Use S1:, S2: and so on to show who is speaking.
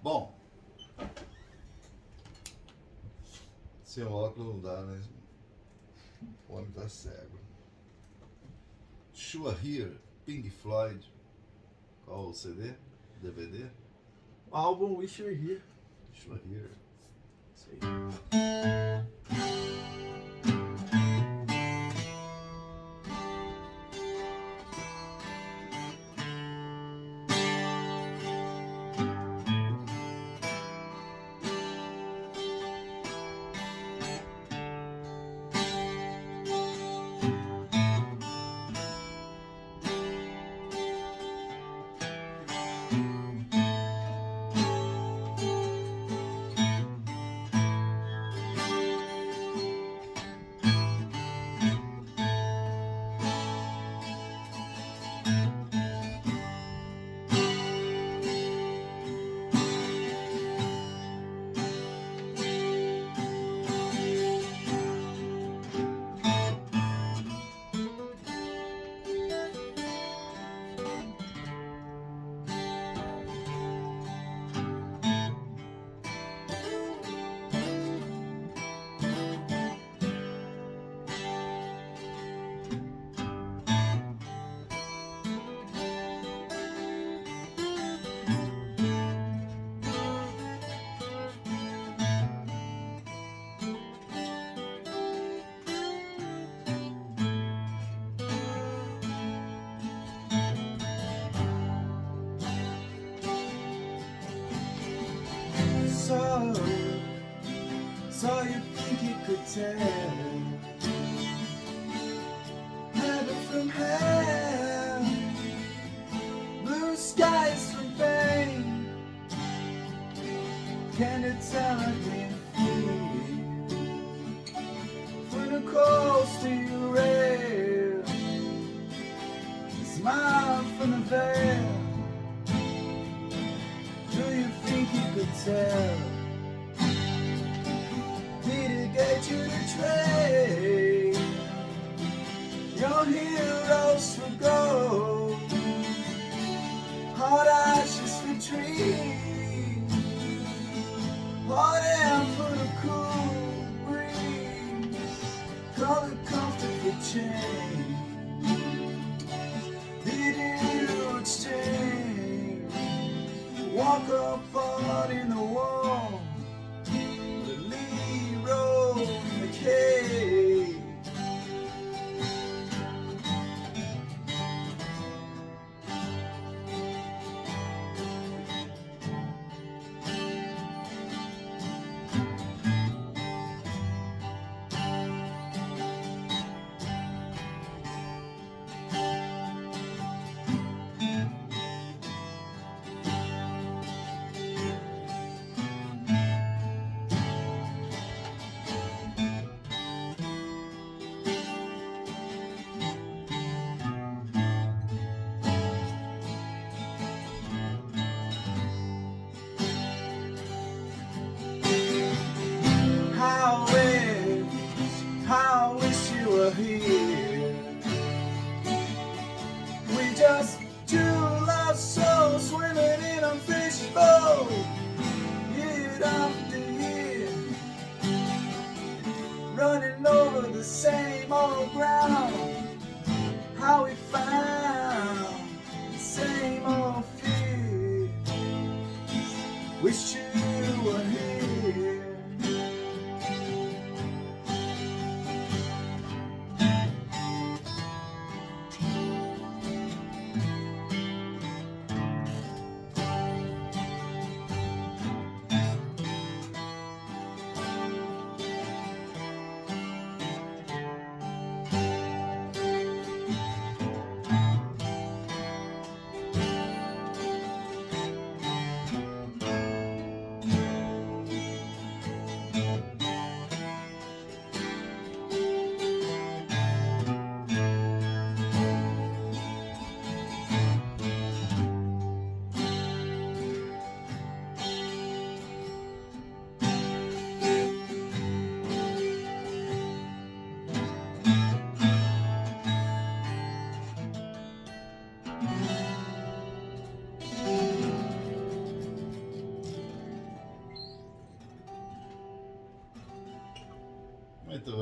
S1: Bom, sem óculos não dá, né? O homem tá cego. Sure Here, Pink Floyd. Qual o CD? DVD?
S2: O álbum Wish You Were Here.
S1: Sure Here.
S2: Isso aí. So you think you could tell heaven from hell, blue skies from pain? Can you tell a green field from the cold steel rail, smile from the veil? Do you think you could tell? Get you to trade your heroes for gold, hot ashes for trees, hot air for the cool breeze, call it comfort for change. Did you exchange, walk apart in the wall, hey. How I wish you were here. We just two lost souls swimming in a fishbowl, year after year, running over the same old ground. How we found the same old fears. Wish you were here.
S1: Muito bem.